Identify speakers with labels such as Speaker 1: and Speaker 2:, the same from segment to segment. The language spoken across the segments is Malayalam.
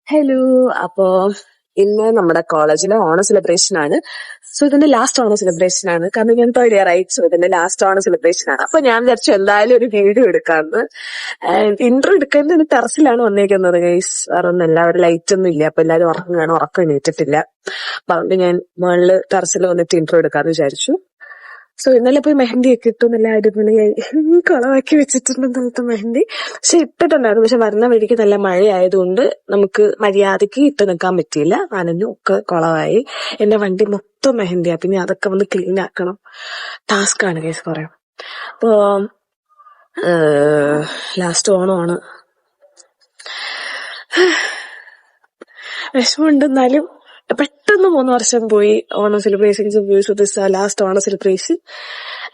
Speaker 1: ഹലോ. അപ്പോ ഇന്ന് നമ്മുടെ കോളേജിലെ ഓണ സെലിബ്രേഷൻ ആണ്. സോ ഇതിന്റെ ലാസ്റ്റ് ഓണ സെലിബ്രേഷൻ ആണ്. കാരണം ഞാൻ തേർഡ് ഇയർ ആയി. സോ ഇതിന്റെ ലാസ്റ്റ് ഓണ സെലിബ്രേഷൻ ആണ്. അപ്പൊ ഞാൻ വിചാരിച്ചു എന്തായാലും ഒരു വീഡിയോ എടുക്കാന്ന്. ഇൻട്രോ എടുക്കുന്നത് ടെറസിലാണ് വന്നേക്കുന്നത് ഗൈസ്. വേറെ ഒന്നും എല്ലാവരും ലൈറ്റ് ഒന്നും ഇല്ല. അപ്പൊ എല്ലാവരും ഉറങ്ങുകയാണ്. ഉറക്കം എണീറ്റിട്ടില്ല. അപ്പൊ അതുകൊണ്ട് ഞാൻ മുകളില് ടെറസിൽ വന്നിട്ട് ഇൻട്രോ എടുക്കാന്ന് വിചാരിച്ചു. സോ ഇന്നലെ പോയി മെഹന്തി ഒക്കെ ഇട്ടു. നല്ല അടിപൊളിയായി കുളമാക്കി വെച്ചിട്ടുണ്ട് ഇന്നലത്തെ മെഹന്തി. പക്ഷെ ഇട്ടിട്ടുണ്ടായിരുന്നു. പക്ഷെ വരുന്ന വഴിക്ക് നല്ല മഴയായതുകൊണ്ട് നമുക്ക് മര്യാദക്ക് ഇട്ട് നിൽക്കാൻ പറ്റിയില്ല. നനഞ്ഞു ഒക്കെ കുളമായി. എന്റെ വണ്ടി മൊത്തം മെഹന്തിയാ. പിന്നെ അതൊക്കെ വന്ന് ക്ലീൻ ആക്കണം. ടാസ്ക് ആണ് കേസ് കുറെ. അപ്പോ ലാസ്റ്റ് ഓണമാണ്. വിഷമമുണ്ട്. എന്നാലും പെട്ടെന്ന് 3 വർഷം പോയി. ഓണം സെലിബ്രേഷൻസ് ലാസ്റ്റ് ഓണ സെലിബ്രേഷൻ.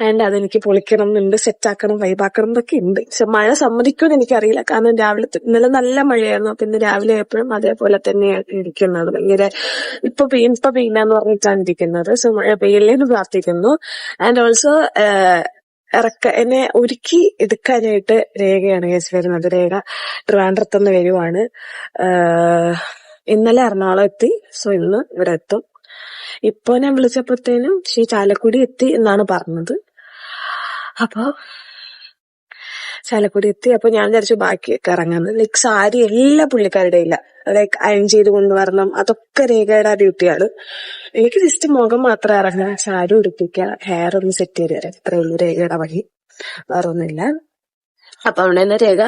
Speaker 1: ആൻഡ് അതെനിക്ക് പൊളിക്കണം എന്നുണ്ട്, സെറ്റാക്കണം, വൈബാക്കണം എന്നൊക്കെ ഉണ്ട്. പക്ഷെ മഴ സമ്മതിക്കുമെന്ന് എനിക്കറിയില്ല. കാരണം രാവിലെ ഇന്നലെ നല്ല മഴയായിരുന്നു. അപ്പൊ ഇന്ന് രാവിലെ എപ്പോഴും അതേപോലെ തന്നെയാണ് ഇരിക്കുന്നത്. ഭയങ്കര ഇപ്പൊ പെയ്യില്ലെന്ന് പറഞ്ഞിട്ടാണ് ഇരിക്കുന്നത്. സോ മഴ പെയ്യല്ലേന്ന് പ്രാർത്ഥിക്കുന്നു. ആൻഡ് ഓൾസോ എന്നെ ഒരുക്കി എടുക്കാനായിട്ട് രേഖയാണ് കേസ് വരുന്നത്. രേഖ ട്രിവാൻഡ്രത്തുനിന്ന് വരുവാണ്. ഇന്നലെ എറണാകുളം എത്തി. സോ ഇന്ന് ഇവിടെ എത്തും. ഇപ്പൊ ഞാൻ വിളിച്ചപ്പോഴത്തേനും ചാലക്കുടി എത്തി എന്നാണ് പറഞ്ഞത്. അപ്പൊ ചാലക്കുടി എത്തി. അപ്പൊ ഞാൻ വിചാരിച്ചു ബാക്കിയൊക്കെ ഇറങ്ങാന്ന്. ലൈക്ക് സാരി എല്ലാ പുള്ളിക്കാരുടെ ഇല്ല. ലൈക്ക് അയൺ ചെയ്ത് കൊണ്ടുവരണം. അതൊക്കെ രേഖയുടെ ഡ്യൂട്ടിയാണ്. എനിക്ക് ജസ്റ്റ് മുഖം മാത്രം ഇറങ്ങുക, സാരി ഉടുപ്പിക്കുക, ഹെയർ ഒന്ന് സെറ്റ് ചെയ്ത് തരാം. ഇത്രേ ഉള്ളൂ രേഖയുടെ വഴി. വേറെ ഒന്നുമില്ല. അപ്പൊ അവിടെ തന്നെ രേഖ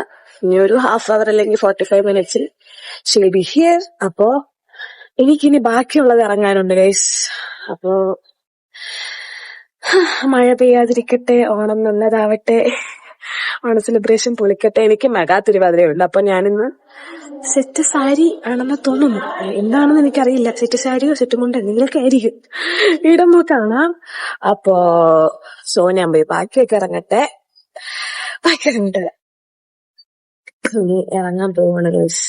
Speaker 1: ഇനി ഒരു ഹാഫ് അവർ അല്ലെങ്കിൽ 45 മിനിറ്റ്സിൽ ഷീൽ ബി ഹിയർ. അപ്പോ എനിക്കിനി ബാക്കിയുള്ളത് ഇറങ്ങാനുണ്ട് ഗൈസ്. അപ്പോ മഴ പെയ്യാതിരിക്കട്ടെ, ഓണം നല്ലതാവട്ടെ, ഓണ സെലിബ്രേഷൻ പൊളിക്കട്ടെ. എനിക്ക് മെഗാ തിരുവാതിരയുണ്ട്. അപ്പൊ ഞാനിന്ന് സെറ്റ് സാരി ആണെന്ന് തോന്നുന്നു. എന്താണെന്ന് എനിക്കറിയില്ല. സെറ്റ് സാരിയോ സെറ്റ് മുണ്ടോ എന്തെങ്കിലുമൊക്കെ ആയിരിക്കും. ഇടുമ്പോ കാണാം. അപ്പോ ഞാൻ പോയി ബാക്കിയൊക്കെ ഇറങ്ങട്ടെ. ബാക്കി ഇറങ്ങട്ടെ. ഇറങ്ങാൻ പോവാണ് ഗൈസ്.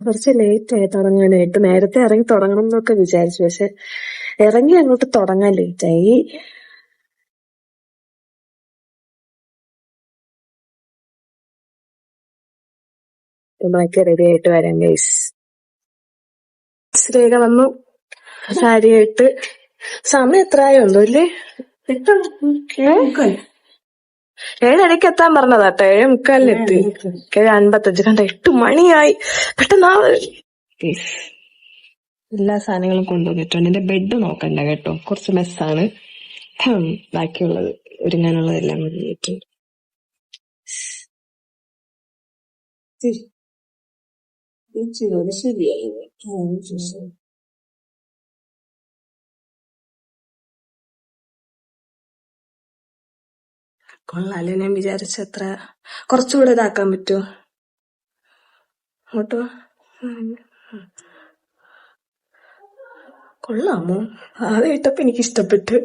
Speaker 1: കുറച്ച് ലേറ്റ് ആയി തുടങ്ങാനായിട്ട്. നേരത്തെ ഇറങ്ങി തുടങ്ങണം എന്നൊക്കെ വിചാരിച്ചു. പക്ഷെ ഇറങ്ങി അങ്ങോട്ട് തുടങ്ങാൻ ലേറ്റ് ആയി. ബാക്കി റെഡി ആയിട്ട് വരാം ഗൈസ്. രേഖ വന്നു സാരിയായിട്ട്. സമയം എത്ര ആയുണ്ടോ ഇല്ലേ? 7:30 എത്താൻ പറഞ്ഞതാട്ടോ. 7:45 എത്തി. 7:55 കണ്ട 8 മണിയായി. പെട്ടെന്ന് എല്ലാ സാധനങ്ങളും കൊണ്ടുവന്നിട്ടുണ്ട്. എന്റെ ബെഡ് നോക്കണ്ട കേട്ടോ, കുറച്ച് മെസ്സാണ്. ബാക്കിയുള്ളത് ഒരുങ്ങാനുള്ളതെല്ലാം കൊണ്ടുവന്നിട്ടുണ്ട്. ശരിയായി. കൊള്ളാല്ലേ. ഞാൻ വിചാരിച്ചത്ര കുറച്ചുകൂടെ ഇതാക്കാൻ പറ്റുമോ അങ്ങോട്ടോ? കൊള്ളാമോ? അത് ഇട്ടപ്പോ എനിക്ക് ഇഷ്ടപ്പെട്ട്.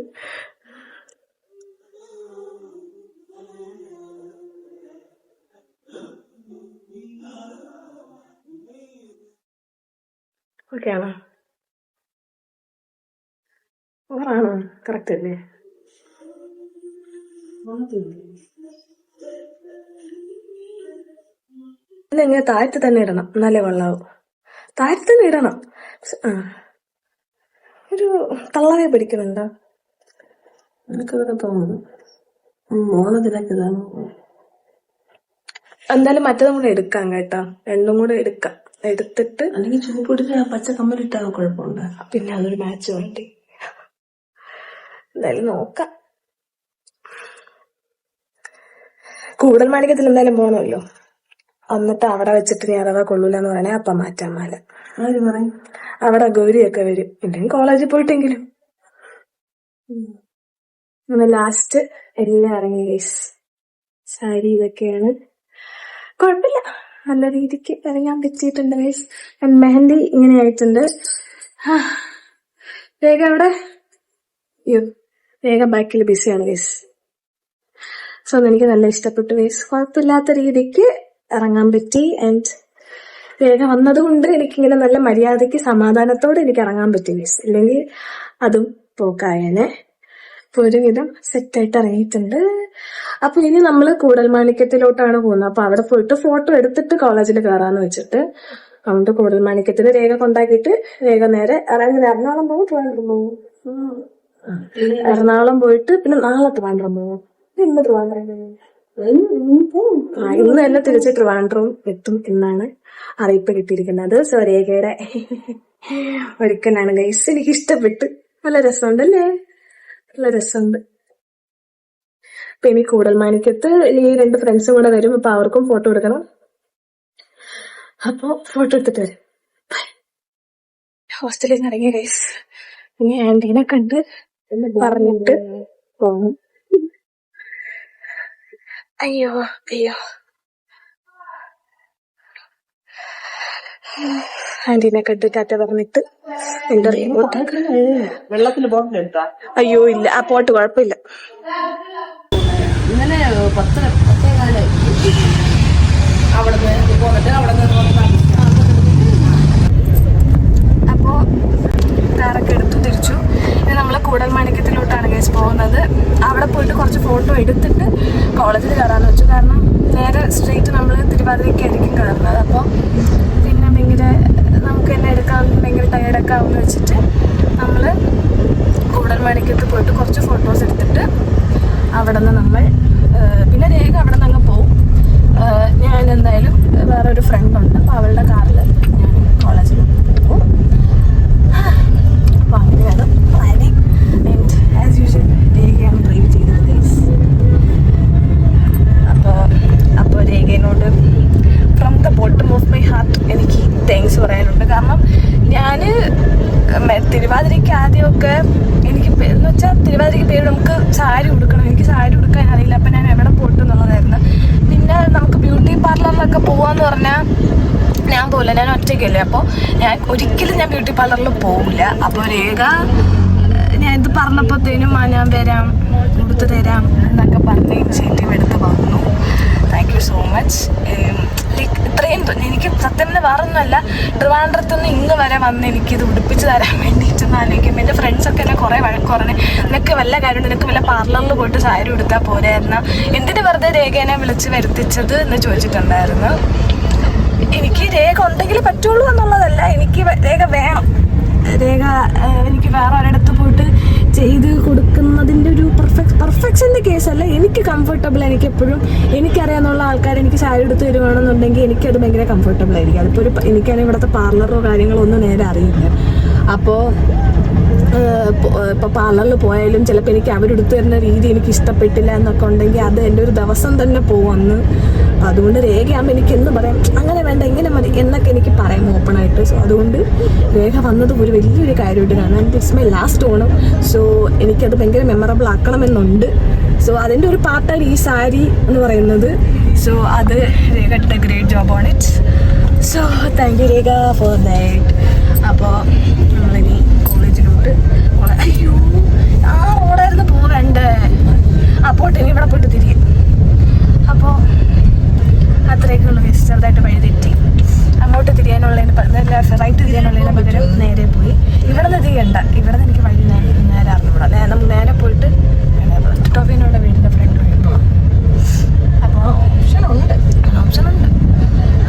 Speaker 1: ഓക്കെ ആണോ? ഓറാണോ? കറക്റ്റ് അല്ലേ? ഇല്ല, ഇങ്ങനെ താഴത്ത് തന്നെ ഇടണം, എന്നാലേ കൊള്ളാവും. താഴത്ത് തന്നെ ഇടണം. ഒരു തള്ളവേ പിടിക്കുന്നുണ്ടോ? എനിക്കതൊക്കെ തോന്നുന്നു. മോളതിലൊക്കെ എന്തായാലും മറ്റതും കൂടെ എടുക്കാം കേട്ടോ. രണ്ടും കൂടെ എടുക്കാം. എടുത്തിട്ട് അല്ലെങ്കിൽ ചൂപ്പിടിച്ച് പച്ച കമ്മലിട്ടാ കുഴപ്പമുണ്ട്. പിന്നെ അതൊരു മാച്ച് വേണ്ടി. എന്തായാലും നോക്കാം. കൂടുതൽ മാണിക്കത്തിൽ എന്തായാലും പോകണമല്ലോ. എന്നിട്ട് അവിടെ വെച്ചിട്ട് നീ അഥവാ കൊള്ളൂലെന്ന് പറഞ്ഞാൽ അപ്പം മാറ്റാൻ മാല. ആര് പറയും? അവിടെ ഗൗരിയൊക്കെ വരും. ഇല്ലെങ്കിൽ കോളേജിൽ പോയിട്ടെങ്കിലും. ലാസ്റ്റ് എല്ലാം ഇറങ്ങി ഗൈസ്. സാരി ഇതൊക്കെയാണ്. കുഴപ്പമില്ല, നല്ല രീതിക്ക് ഇറങ്ങാൻ പറ്റിയിട്ടുണ്ട് ഗൈസ്. മെഹന്തി ഇങ്ങനെ ആയിട്ടുണ്ട്. രേഖ അവിടെ രേഖ ബാക്കിൽ ബിസിയാണ് ഗൈസ്. സോ എനിക്ക് നല്ല ഇഷ്ടപ്പെട്ടു ഗൈസ്. കുഴപ്പമില്ലാത്ത രീതിക്ക് ഇറങ്ങാൻ പറ്റി. ആൻഡ് രേഖ വന്നത് കൊണ്ട് എനിക്കിങ്ങനെ നല്ല മര്യാദയ്ക്ക് സമാധാനത്തോടെ എനിക്ക് ഇറങ്ങാൻ പറ്റി ഗൈസ്. ഇല്ലെങ്കിൽ അതും പോക്കായനെ. ഇപ്പൊ ഒരുവിധം സെറ്റായിട്ട് ഇറങ്ങിയിട്ടുണ്ട്. അപ്പൊ ഇനി നമ്മള് കൂടൽമാണിക്യത്തിലോട്ടാണ് പോകുന്നത്. അപ്പൊ അവിടെ പോയിട്ട് ഫോട്ടോ എടുത്തിട്ട് കോളേജിൽ കയറാന്ന് വെച്ചിട്ട് അതുകൊണ്ട് കൂടൽമാണിക്യത്തിന് രേഖ കൊണ്ടാക്കിയിട്ട് രേഖ നേരെ എറണാകുളം പോകും. ട്രിവാൻഡ്രം പോകും. എറണാകുളം പോയിട്ട് പിന്നെ നാളെ ട്രിവാൻഡ്രം പോകും. ഇന്ന് ട്രിവാൻഡ്രം ഇന്ന് തന്നെ തിരിച്ച് ട്രിവാൻഡ്രം എത്തും എന്നാണ് അറിയിപ്പ് കിട്ടിയിരിക്കുന്നത്. സോ രേഖയുടെ ഒരുക്കനാണ് ഗൈസ്. എനിക്ക് ഇഷ്ടപ്പെട്ട്. നല്ല രസമുണ്ടല്ലേ? നല്ല രസമുണ്ട്. അപ്പൊ ഇനി കൂടൽമാണിക്യത്ത് ഈ 2 ഫ്രണ്ട്സും കൂടെ വരും. അപ്പൊ അവർക്കും ഫോട്ടോ എടുക്കണം. അപ്പൊ ഫോട്ടോ എടുത്തിട്ട് വരും. ഹോസ്റ്റലിൽ നിന്ന് ഇറങ്ങിയ ഗൈസ്. ഇനി ആന്റീനെ കണ്ട് പറഞ്ഞിട്ട് പോകും. അയ്യോ അയ്യോ, ആന്റീനെ കണ്ട് ടാറ്റ പറഞ്ഞിട്ട്
Speaker 2: വെള്ളത്തിന് ബോട്ടിൽ എടുത്താ?
Speaker 1: അയ്യോ ഇല്ല, ആ പോട്ട് കുഴപ്പമില്ല.
Speaker 2: ഇന്നലെ 10:10 അവിടെ പോന്നിട്ട് അവിടെ
Speaker 1: അപ്പോ കാറൊക്കെ എടുത്തു തിരിച്ചു. ഇനി നമ്മള് കൂടൽമാണിക്യത്തിലോട്ടാണ് ഗൈസ് പോകുന്നത്. അവിടെ പോയിട്ട് കുറച്ച് ഫോട്ടോ എടുത്തിട്ട് കോളേജിൽ കയറാന്ന് വെച്ചു. കാരണം നേരെ സ്ട്രെയിറ്റ് നമ്മൾ തിരുവാതിരയ്ക്കായിരിക്കും കയറുന്നത്. അപ്പോൾ പിന്നെ ഭയങ്കര നമുക്ക് തന്നെ എടുക്കാൻ ഭയങ്കര ടയർഡൊക്കെ ആവുമെന്ന് വെച്ചിട്ട് നമ്മൾ കൂടൽമാണിക്യത്ത് പോയിട്ട് കുറച്ച് ഫോട്ടോസ് എടുത്തിട്ട് അവിടെ നിന്ന് നമ്മൾ പിന്നെ രേഖ അവിടെ നിന്ന് അങ്ങ് പോവും. ഞാൻ എന്തായാലും വേറൊരു ഫ്രണ്ടുണ്ട്. അപ്പോൾ അവളുടെ കാറിൽ ഞാൻ കോളേജിൽ പോകും. അപ്പോൾ അങ്ങനെയാണ് പ്ലാനിങ്. ആൻഡ് ആസ് യൂഷ്വൽ രേഖയാണ് ഡ്രൈവ് ചെയ്തത് ഗൈസ്. അപ്പോൾ രേഖയോട് from the bottom of my heart എനിക്ക് താങ്ക്സ് പറയാനുണ്ട്. കാരണം ഞാൻ തിരുവാതിരയ്ക്ക് ആദ്യമൊക്കെ എനിക്ക് എന്ന് വെച്ചാൽ തിരുവാതിരയ്ക്ക് പേര് നമുക്ക് സാരി ഉടുക്കണം. എനിക്ക് സാരി ഉടുക്കാൻ അറിയില്ല. അപ്പം ഞാൻ എവിടെ പോയിട്ടു എന്നുള്ളതായിരുന്നു. പിന്നെ നമുക്ക് ബ്യൂട്ടി പാർലറിലൊക്കെ പോവാന്ന് പറഞ്ഞാൽ ഞാൻ പോകില്ല, ഞാൻ ഒറ്റയ്ക്കല്ലേ. അപ്പോൾ ഒരിക്കലും ഞാൻ ബ്യൂട്ടി പാർലറിൽ പോകില്ല. അപ്പോൾ രേഖ ഞാൻ ഇത് പറഞ്ഞപ്പോഴത്തേനും ഞാൻ വരാം, കൊടുത്തു തരാം എന്നൊക്കെ പറഞ്ഞ് ഇനിഷ്യേറ്റീവ് എടുത്ത് വന്നു. Thank you so much. Like ഇത്രയും എനിക്ക് സത്യം വേറൊന്നുമല്ല, ട്രിവാൻഡ്രത്തുനിന്ന് ഇങ്ങ് വരെ വന്ന് എനിക്കിത് ഉടുപ്പിച്ച് തരാൻ വേണ്ടിയിട്ടെന്ന് ആലോചിക്കും. എൻ്റെ ഫ്രണ്ട്സൊക്കെ എന്നെ കുറേ വഴക്കുറഞ്ഞ് നിനക്ക് വല്ല കാര്യമുണ്ട്, നിനക്ക് വല്ല പാർലറിൽ പോയിട്ട് സാരി ഉടുത്താൽ പോരായിരുന്നു, എന്തിന് വെറുതെ രേഖേനെ വിളിച്ച് വരുത്തിച്ചത് എന്ന് ചോദിച്ചിട്ടുണ്ടായിരുന്നു. എനിക്ക് രേഖ ഉണ്ടെങ്കിൽ പറ്റുള്ളൂ എന്നുള്ളതല്ല, എനിക്ക് രേഖ വേണം. രേഖ എനിക്ക് വേറെ ഒരിടത്ത് പോയിട്ട് ചെയ്ത് കൊടുക്കുന്നതിൻ്റെ ഒരു പെർഫെക്ഷൻ്റെ കേസല്ല. എനിക്ക് കംഫർട്ടബിൾ, എനിക്ക് എപ്പോഴും എനിക്കറിയാവുന്ന ആൾക്കാർ എനിക്ക് സാരി എടുത്ത് തരുവാണെന്നുണ്ടെങ്കിൽ എനിക്കത് ഭയങ്കര കംഫർട്ടബിൾ ആയിരിക്കും. അതിപ്പോൾ എനിക്കാണെങ്കിൽ ഇവിടുത്തെ പാർലറോ കാര്യങ്ങളോ ഒന്നും നേരെ അറിയില്ല. അപ്പോൾ ഇപ്പോൾ പാർലറിൽ പോയാലും ചിലപ്പോൾ എനിക്ക് അവരെടുത്ത് തരുന്ന രീതി എനിക്ക് ഇഷ്ടപ്പെട്ടില്ല എന്നൊക്കെ ഉണ്ടെങ്കിൽ അത് എൻ്റെ ഒരു ദിവസം തന്നെ പോകുമെന്ന്. അപ്പം അതുകൊണ്ട് രേഖയാകുമ്പോൾ എനിക്ക് എന്ന് പറയാം, അങ്ങനെ വേണ്ട ഇങ്ങനെ മതി എന്നൊക്കെ എനിക്ക് പറയാം ഓപ്പണായിട്ട്. സോ അതുകൊണ്ട് രേഖ വന്നത് ഒരു വലിയൊരു കാര്യമായിട്ട് കാണാം. And it's my last Onam. So എനിക്കത് ഭയങ്കര മെമ്മറബിൾ ആക്കണമെന്നുണ്ട്. സോ അതിൻ്റെ ഒരു പാർട്ടാണ് ഈ സാരി എന്ന് പറയുന്നത്. സോ അത് Rekha did a great job on it. So thank you Rekha for that. അപ്പോൾ നമ്മളിനി കോളേജിലോട്ട് അയ്യോ ആ ഓടായിരുന്നു പോകണ്ടേ. അപ്പോൾ ഇനി ഇവിടെ പോയിട്ട് തിരികെ. അപ്പോൾ അത്രയൊക്കെയുള്ള കേസ്. ചെറുതായിട്ട് വഴി തെറ്റി അങ്ങോട്ട് തിരിയാനുള്ളതിന് റൈറ്റ് തിരിയാനുള്ളതിന് പകരം നേരെ പോയി. ഇവിടെ നിന്ന് തിരിയണ്ട, ഇവിടെ നിന്ന് എനിക്ക് വഴി നേരെ അറിഞ്ഞൂടാ. നമുക്ക് നേരെ പോയിട്ട് ടോഫീനോടെ വീടിൻ്റെ ഫ്രണ്ട് വഴി പോകാം. അപ്പോൾ ഓപ്ഷനുണ്ട്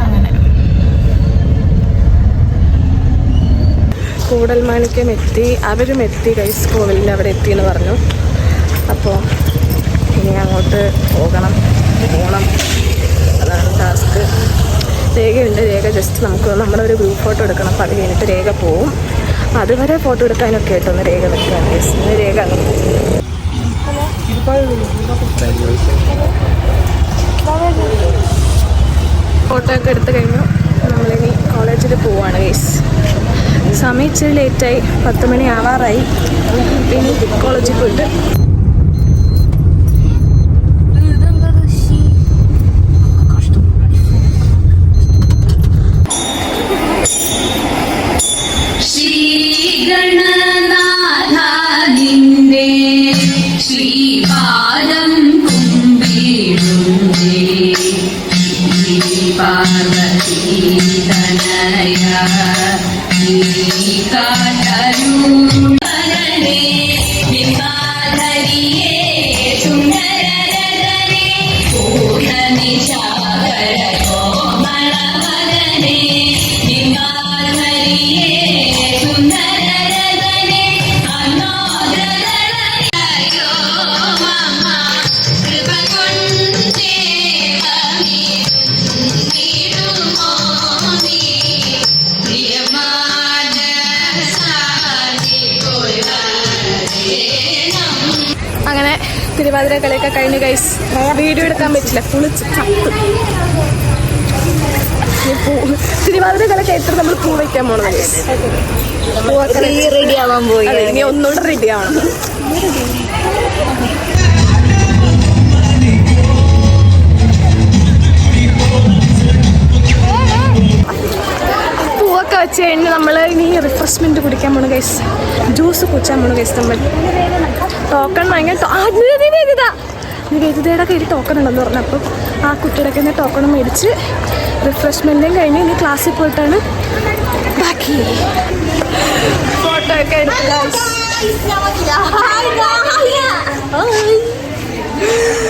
Speaker 1: അങ്ങനെ. കൂടൽമാണിക്യം എത്തി, അവരും എത്തി ഗൈസ്. കോവിലിൻ്റെ അവിടെ എത്തിയെന്ന് പറഞ്ഞു. അപ്പോൾ ഇനി അങ്ങോട്ട് പോകണം. അതാണ് ടാസ്ക്. രേഖയുണ്ട്. രേഖ ജസ്റ്റ് നമുക്ക് നമ്മുടെ ഒരു ഗ്രൂപ്പ് ഫോട്ടോ എടുക്കണം. അപ്പോൾ അത് കഴിഞ്ഞിട്ട് രേഖ പോവും. അതുവരെ ഫോട്ടോ എടുക്കാനൊക്കെ ആയിട്ടൊന്ന് രേഖ നിൽക്കുകയാണ് ഗൈസ്. രേഖ ഫോട്ടോ ഒക്കെ എടുത്ത് കഴിഞ്ഞു. നമ്മളിനി കോളേജിൽ പോവാണ് ഗൈസ്. സമയം ഇച്ചിരി ലേറ്റായി, 10 മണി ആവാറായി. ഇനി കോളേജിൽ പോയിട്ട്
Speaker 3: പാർവതി അങ്ങനെ തിരുവാതിര കളിയൊക്കെ കഴിഞ്ഞ് ഗൈസ് വീഡിയോ എടുക്കാൻ പറ്റില്ല, ഫുള്ള് ചത്തു. തിരുവാതിര കളി കഴിഞ്ഞിട്ട് നമ്മൾ പൂ വയ്ക്കാൻ പോകണം ഗൈസ്.
Speaker 1: റെഡി ആവാൻ പോയി.
Speaker 3: ഇനി ഒന്നുകൂടെ റെഡി ആവണം. പൂവൊക്കെ വെച്ച് കഴിഞ്ഞ് നമ്മൾ ഇനി റിഫ്രഷ്മെന്റ് കുടിക്കാൻ പോണു ഗൈസ്. ജ്യൂസ് കുടിച്ചാൻ പോണു ഗൈസ്. നമ്മൾ ടോക്കൺ ഭയങ്കര നിവേദിതയുടെ കയ്യിൽ ടോക്കൺ ഉണ്ടെന്ന് പറഞ്ഞു. അപ്പം ആ കുട്ടിയുടെ കയ്യിൽ നിന്ന് ടോക്കൺ മേടിച്ച് റിഫ്രഷ്മെൻറ്റും കഴിഞ്ഞ് ഇനി ക്ലാസ്സിൽ പോയിട്ടാണ് ബാക്കി ഫോട്ടോ ഒക്കെ എടുത്ത്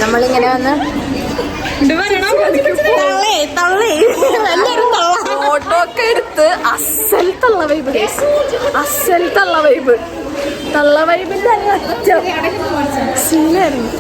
Speaker 1: നമ്മളിങ്ങനെ വന്ന്
Speaker 3: ഫോട്ടോ ഒക്കെ എടുത്ത് അസൽ തള്ള വൈബ് ഗൈസ്. അസൽ തള്ള വൈബ്. തള്ള വൈബിന്റെ അറ്റം സീനായിരുന്നു.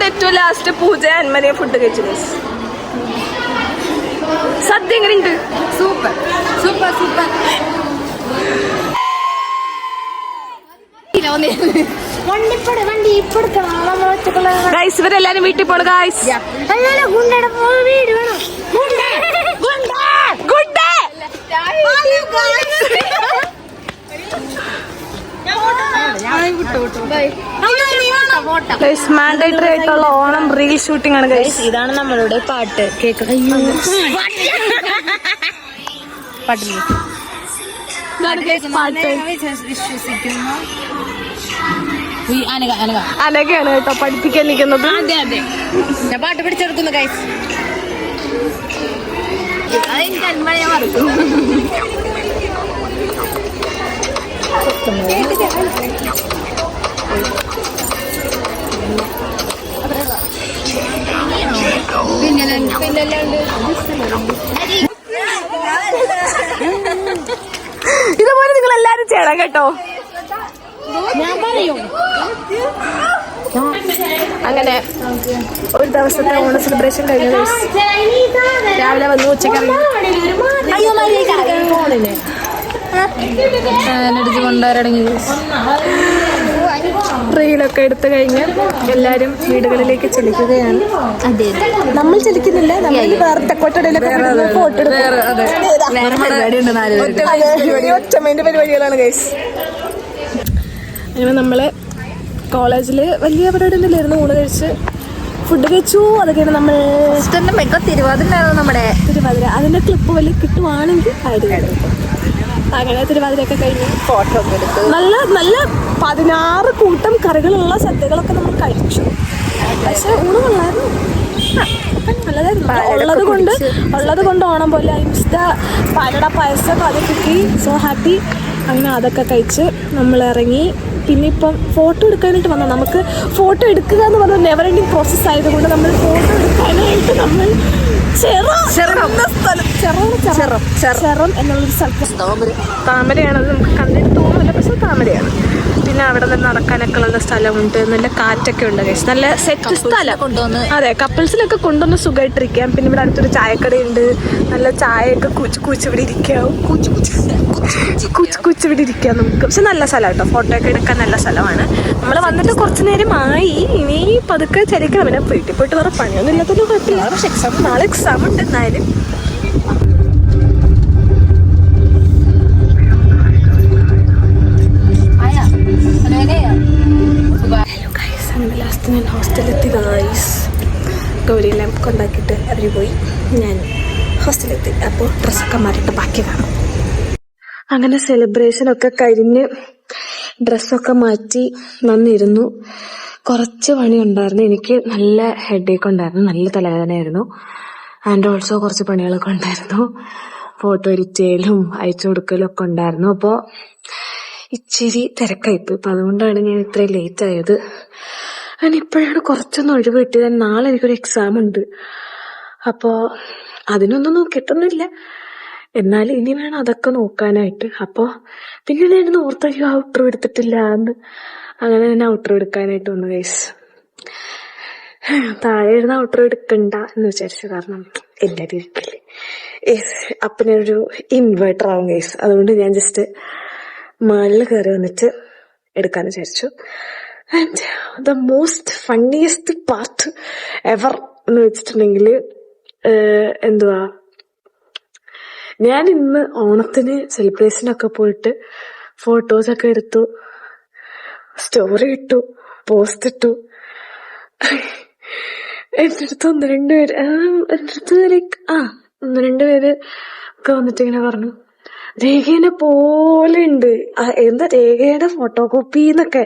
Speaker 3: ഏറ്റവും ലാസ്റ്റ് പൂജ അന്മനയെ ഫുഡ് കഴിച്ചു. സദ്യ എങ്ങനെയുണ്ട്?
Speaker 1: Super super super.
Speaker 3: ഗൈസ് ഇവരെല്ലാരും വീട്ടിൽ പോണു ഗൈസ്. മാൻഡേറ്ററി ആയിട്ടുള്ള ഓണം റീൽ ഷൂട്ടിംഗ് ആണ് ഗൈസ്.
Speaker 1: ഇതാണ് നമ്മളുടെ പാട്ട് കേക്ക്.
Speaker 3: അനകയാണ് കേട്ടോ പഠിപ്പിക്കാൻ നിൽക്കുന്നത്.
Speaker 1: അതെ അതെ, ഞാൻ പാട്ട് പിടിച്ചെടുക്കുന്നു ഗൈസ്. അതെനിക്ക് അന്മഴയെ മറക്കും.
Speaker 3: ഇതുപോലെ നിങ്ങൾ എല്ലാരും ചെയ്യണം കേട്ടോ.
Speaker 1: ഞാൻ പറയും.
Speaker 3: അങ്ങനെ ഒരു ദിവസത്തെ ഓണ സെലിബ്രേഷൻ കഴിഞ്ഞ ദിവസം രാവിലെ വന്നു ഉച്ചയ്ക്ക്
Speaker 1: അടിച്ച് കൊണ്ടുവരടങ്ങി
Speaker 3: റീലൊക്കെ എടുത്തു കഴിഞ്ഞ് എല്ലാരും വീടുകളിലേക്ക് ചലിക്കുകയാണ്.
Speaker 1: അതെ,
Speaker 3: നമ്മൾ ചലിക്കുന്നില്ല, നമ്മൾ വേറെ തെക്കോട്ടടയിലൊക്കെ ഫോട്ടോ ഒറ്റമേന്റെ പരിപാടികളാണ് ഗൈസ്. അങ്ങനെ നമ്മള് കോളേജില് വലിയ പരിപാടി ഒന്നുമില്ലായിരുന്നു. ഊണ് കഴിച്ച് ഫുഡ് കഴിച്ചു. അതൊക്കെയാണ് നമ്മൾ
Speaker 4: തിരുവാതിര നമ്മുടെ
Speaker 3: തിരുവാതിര. അതിന്റെ ക്ലിപ്പ് വല്ല കിട്ടുവാണെങ്കിൽ ആയിരുന്നു. അങ്ങനെ തിരുവാതിരയൊക്കെ കഴിഞ്ഞ്
Speaker 4: ഫോട്ടോ ഒക്കെ എടുത്ത്
Speaker 3: നല്ല നല്ല 16 കൂട്ടം കറികളുള്ള സദ്യകളൊക്കെ നമ്മൾ കഴിച്ചു. പക്ഷെ ഊണ് കൊള്ളായിരുന്നു. നല്ലതായിരുന്നു. ഉള്ളത് കൊണ്ട് ഓണം പോലെ ഇൻസ്റ്റ പാലട പായസം അത് കിട്ടി. So happy. അങ്ങനെ അതൊക്കെ കഴിച്ച് നമ്മൾ ഇറങ്ങി. പിന്നെ ഇപ്പം ഫോട്ടോ എടുക്കാനായിട്ട് വന്നു. നമുക്ക് ഫോട്ടോ എടുക്കുക എന്ന് പറഞ്ഞാൽ നെവർ എൻഡിങ് പ്രോസസ് ആയതുകൊണ്ട് നമ്മൾ ഫോട്ടോ എടുക്കാനായിട്ട് നമ്മൾ ചെറം എന്നുള്ളൊരു സ്ഥലത്ത് താമരയാണത്. നമുക്ക് കണ്ടിട്ട് തോന്നുന്നില്ല, പക്ഷെ താമരയാണ്. പിന്നെ അവിടെ നിന്ന് നടക്കാനൊക്കെ ഉള്ള സ്ഥലമുണ്ട്. നല്ല കാറ്റൊക്കെ ഉണ്ട്. നല്ല സെറ്റ് സ്ഥലം കൊണ്ടുവന്ന്. അതെ, കപ്പിൾസിനൊക്കെ കൊണ്ടുവന്ന് സുഖമായിട്ടിരിക്കാം. പിന്നെ ഇവിടെ അടുത്തൊരു ചായക്കടയുണ്ട്. നല്ല ചായയൊക്കെ കൂച്ചിവിടെ ഇരിക്കാം. കൂച്ചിവിടെ ഇരിക്കാം നമുക്ക്. പക്ഷെ നല്ല സ്ഥലം കേട്ടോ, ഫോട്ടോ ഒക്കെ എടുക്കാൻ നല്ല സ്ഥലമാണ്. നമ്മൾ വന്നിട്ട് കുറച്ച് നേരമായി. ഇനി പതുക്കെ ചരിക്കണം. പിന്നെ വീട്ടിൽ പോയിട്ട് വേറെ പണിയൊന്നും ഇല്ലാത്തൊന്നും കുഴപ്പമില്ല. പക്ഷെ നാളെ എക്സാം ഉണ്ട്. എന്നാലും ലാസ്റ്റ് ഞാൻ ഹോസ്റ്റലെത്തി ഗായ്സ്. ഗൗരിയെല്ലാം കൊണ്ടാക്കിയിട്ട് അവർ പോയി. ഞാൻ ഹോസ്റ്റലെത്തി. അപ്പോൾ ഡ്രസ്സൊക്കെ മാറിയിട്ട് ബാക്കി കാണാം. അങ്ങനെ സെലിബ്രേഷനൊക്കെ കഴിഞ്ഞ് ഡ്രസ്സൊക്കെ മാറ്റി വന്നിരുന്നു. കുറച്ച് പണി ഉണ്ടായിരുന്നു. എനിക്ക് നല്ല ഹെഡേക്ക് ഉണ്ടായിരുന്നു. നല്ല തലവേദനയായിരുന്നു. ആൻഡ് ഓൾസോ കുറച്ച് പണികളൊക്കെ ഉണ്ടായിരുന്നു. ഫോട്ടോ എഡിറ്റ് ചെയ്യലും അയച്ചു കൊടുക്കലും ഒക്കെ ഉണ്ടായിരുന്നു. അപ്പോൾ ഇച്ചിരി തിരക്കായിപ്പോയി. അപ്പം അതുകൊണ്ടാണ് ഞാൻ ഇത്രയും ലേറ്റ് ആയത്. ഞാൻ ഇപ്പോഴാണ് കുറച്ചൊന്ന് ഒഴിവ് കിട്ടിയത്. നാളെ എനിക്കൊരു എക്സാം ഉണ്ട്. അപ്പോൾ അതിനൊന്നും നോക്കിയിട്ടൊന്നുമില്ല. എന്നാലും ഇനി വേണം അതൊക്കെ നോക്കാനായിട്ട്. അപ്പോൾ പിന്നെ ഞാൻ ഓർത്തയ്യോ ഔട്ടർ എടുത്തിട്ടില്ല എന്ന്. അങ്ങനെ തന്നെ ഔട്ടർ എടുക്കാനായിട്ട് വന്നു ഗൈസ്. താഴെ ഇരുന്ന് ഔട്ടർ എടുക്കണ്ട എന്ന് വിചാരിച്ചു. കാരണം എല്ലാവരും ഇരിക്കില്ലേ. അപ്പം ഞാനൊരു ഇൻവേർട്ടർ ആവും ഗൈസ്. അതുകൊണ്ട് ഞാൻ ജസ്റ്റ് മുകളിൽ കയറി വന്നിട്ട് എടുക്കാന്ന് വിചാരിച്ചു. And the most funniest part ever എന്ന് വെച്ചിട്ടുണ്ടെങ്കിൽ എന്തുവാ, ഞാൻ ഇന്ന് ഓണത്തിന് സെലിബ്രേഷനൊക്കെ പോയിട്ട് ഫോട്ടോസൊക്കെ എടുത്തു, സ്റ്റോറി ഇട്ടു, പോസ്റ്റ് ഇട്ടു. എൻ്റെ അടുത്ത് ഒന്ന് രണ്ട് പേര് ഒക്കെ വന്നിട്ട് ഇങ്ങനെ പറഞ്ഞു, രേഖേനെ പോലെ ഉണ്ട്, എന്താ രേഖയുടെ ഫോട്ടോ കോപ്പി എന്നൊക്കെ.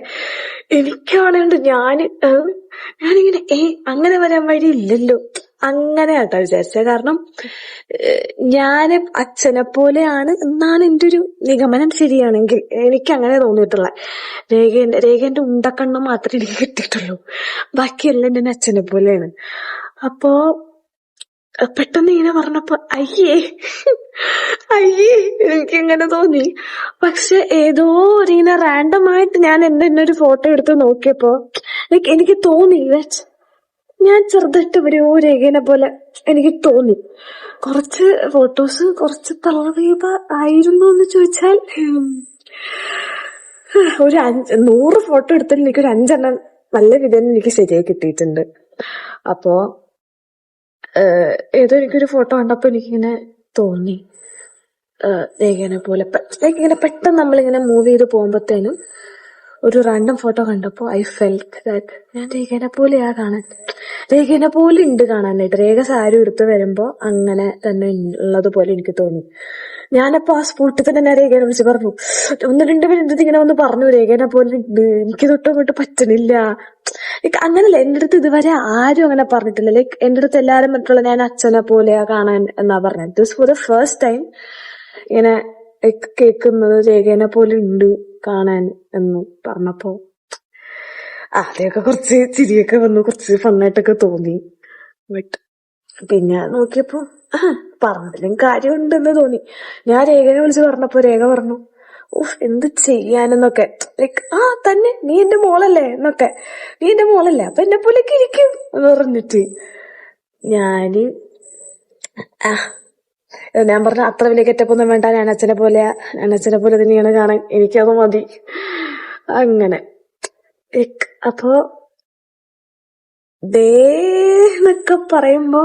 Speaker 3: എനിക്കാണുണ്ട് ഞാനിങ്ങനെ അങ്ങനെ വരാൻ വഴി ഇല്ലല്ലോ, അങ്ങനെ ആട്ടോ വിചാരിച്ചത്. കാരണം ഞാന് അച്ഛനെ പോലെയാണ് എന്നാണ് എൻ്റെ ഒരു നിഗമനം. ശരിയാണെങ്കിൽ എനിക്ക് അങ്ങനെ തോന്നിയിട്ടുള്ള രേഖേന്റെ ഉണ്ടക്കണ്ണം മാത്രമേ എനിക്ക് കിട്ടിയിട്ടുള്ളൂ. ബാക്കിയെല്ലാം എൻ്റെ അച്ഛനെ പോലെയാണ്. അപ്പോ പെട്ടെന്ന് ഇങ്ങനെ പറഞ്ഞപ്പോ അയ്യേ എനിക്കിങ്ങനെ തോന്നി. പക്ഷെ ഏതോ ഇങ്ങനെ റാൻഡമായിട്ട് ഞാൻ എന്നെ ഒരു ഫോട്ടോ എടുത്ത് നോക്കിയപ്പോ എനിക്ക് തോന്നി ഞാൻ ചെറുതായിട്ട് എവിടെയോ രേഖേനെ പോലെ എനിക്ക് തോന്നി. കുറച്ച് ഫോട്ടോസ് കുറച്ച് തളർവീപ ആയിരുന്നു എന്ന് ചോദിച്ചാൽ ഒരു 100 ഫോട്ടോ എടുത്താൽ എനിക്കൊരു 5 എണ്ണം നല്ല വിധം എനിക്ക് ശരിയായി കിട്ടിയിട്ടുണ്ട്. അപ്പോ ഏതോ എനിക്കൊരു ഫോട്ടോ കണ്ടപ്പോ എനിക്കിങ്ങനെ തോന്നി രേഖേനെ പോലെ. ഇങ്ങനെ പെട്ടെന്ന് നമ്മളിങ്ങനെ മൂവ് ചെയ്ത് പോകുമ്പോഴത്തേനും ഒരു റാൻഡം ഫോട്ടോ കണ്ടപ്പോ ഐ ഫെൽറ്റ് ദാറ്റ് ഞാൻ രേഖേനെ പോലെയാ കാണാൻ. രേഖേനെ പോലെ ഉണ്ട് കാണാനായിട്ട്. രേഖ സാരി എടുത്ത് വരുമ്പോ അങ്ങനെ തന്നെ ഉള്ളതുപോലെ എനിക്ക് തോന്നി. ഞാനപ്പോ ആ സ്പോട്ടിൽ തന്നെ ഞാൻ രേഖേനെ വിളിച്ച് പറഞ്ഞു. 1-2 പേര് ഇങ്ങനെ വന്ന് പറഞ്ഞു രേഖേനെ പോലെ ഉണ്ട്, എനിക്ക് തൊട്ടും അങ്ങോട്ട് പറ്റണില്ല. അങ്ങനല്ല, എന്റെ അടുത്ത് ഇതുവരെ ആരും അങ്ങനെ പറഞ്ഞിട്ടില്ല. ലൈക്ക് എന്റെ അടുത്ത് എല്ലാരും മറ്റുള്ള ഞാൻ അച്ഛനെ പോലെയാ കാണാൻ എന്നാ പറഞ്ഞത്. This for the first time ഇങ്ങനെ കേൾക്കുന്നത് രേഖേനെ പോലെ ഉണ്ട് കാണാൻ എന്ന് പറഞ്ഞപ്പോ ആദ്യമൊക്കെ കുറച്ച് ചിരിയൊക്കെ വന്നു, കുറച്ച് ഫണ്ണായിട്ടൊക്കെ തോന്നി. ബട്ട് പിന്നെ നോക്കിയപ്പോ പറഞ്ഞതിലും കാര്യമുണ്ടെന്ന് തോന്നി. ഞാൻ രേഖനെ വിളിച്ച് പറഞ്ഞപ്പോ രേഖ പറഞ്ഞു, എന്ത് ചെയ്യാനെന്നൊക്കെ. ലൈക്ക് തന്നെ നീ എന്റെ മോളല്ലേ എന്നൊക്കെ. നീ എന്റെ മോളല്ലേ, അപ്പൊ എന്നെ പോലെയൊക്കെ ഇരിക്കും എന്ന് പറഞ്ഞിട്ട് ഞാൻ പറഞ്ഞ അത്ര വലിയ കെറ്റപ്പൊന്നും വേണ്ട, ഞാൻ അച്ഛനെ പോലെ തന്നെയാണ് കാണാൻ, എനിക്കത് മതി. അങ്ങനെ അപ്പോ ഡേ എന്നൊക്കെ പറയുമ്പോ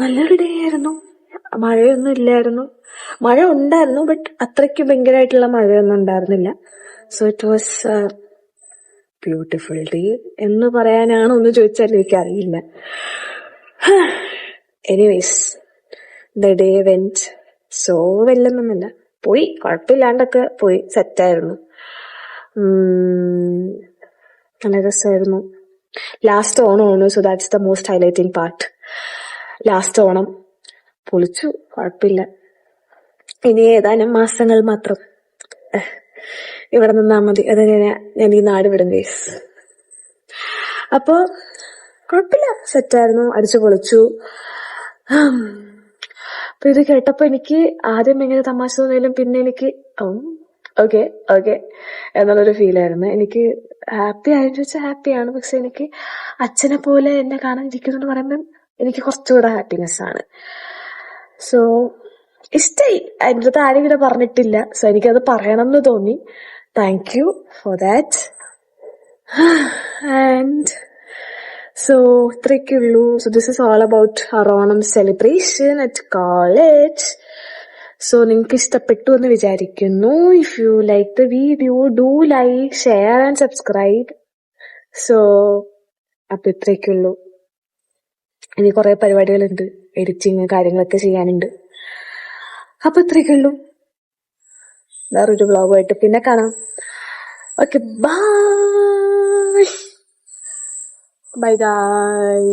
Speaker 3: നല്ലൊരു ഡേ ആയിരുന്നു. മഴയൊന്നും ഇല്ലായിരുന്നു. മഴ ഉണ്ടായിരുന്നു, ബട്ട് അത്രയ്ക്ക് ഭയങ്കരമായിട്ടുള്ള മഴയൊന്നും ഉണ്ടായിരുന്നില്ല. So it was beautiful day എന്ന് പറയാനാണോ എന്ന് ചോദിച്ചാൽ എനിക്കറിയില്ല. Anyways the day went so വെല്ലെന്നല്ല, പോയി, കുഴപ്പമില്ലാണ്ടൊക്കെ പോയി, സെറ്റായിരുന്നു. നല്ല രസമായിരുന്നു. ലാസ്റ്റ് ഓണമാണ്, so that's the most highlighting part. Last Onam പൊളിച്ചു, കുഴപ്പമില്ല. ഇനി ഏതാനും മാസങ്ങൾ മാത്രം ഇവിടെ നിന്നാ മതി, അത് ഞാൻ ഈ നാട് വിടും ഗൈസ്. അപ്പൊ കുഴപ്പമില്ല, സെറ്റായിരുന്നു, അടിച്ചു പൊളിച്ചു. അപ്പൊ ഇത് കേട്ടപ്പോ എനിക്ക് ആദ്യം എങ്ങനെ തമാശ തോന്നിയാലും പിന്നെ എനിക്ക് ഓക്കെ ഓക്കെ എന്നുള്ളൊരു ഫീലായിരുന്നു. എനിക്ക് ഹാപ്പി ആയെന്ന് വെച്ചാൽ ഹാപ്പിയാണ്, പക്ഷെ എനിക്ക് അച്ഛനെ പോലെ എന്നെ കാണാനിരിക്കുന്നു എന്ന് പറയുമ്പോൾ എനിക്ക് കുറച്ചുകൂടെ ഹാപ്പിനെസ് ആണ്. സോ ഇഷ്ടായി. അതിൻ്റെ അടുത്ത് ആരും ഇങ്ങനെ പറഞ്ഞിട്ടില്ല, സോ എനിക്കത് പറയണം എന്ന് തോന്നി. Thank you for that. And so ഇത്രയൊക്കെയുള്ളൂ. So this is all about our Onam celebration at college. So നിങ്ങൾക്ക് ഇഷ്ടപ്പെട്ടു എന്ന് വിചാരിക്കുന്നു. If you like the video, do like, share and subscribe. So അപ്പൊ ഇത്രയൊക്കെയുള്ളൂ. ഇനി കുറെ പരിപാടികളുണ്ട്, എഡിറ്റിങ് കാര്യങ്ങളൊക്കെ ചെയ്യാനുണ്ട്. അപ്പൊ ഇത്രയൊക്കെയുള്ളൂ. വേറൊരു വ്ളോഗുമായിട്ട് പിന്നെ കാണാം. Okay, bye bye guys.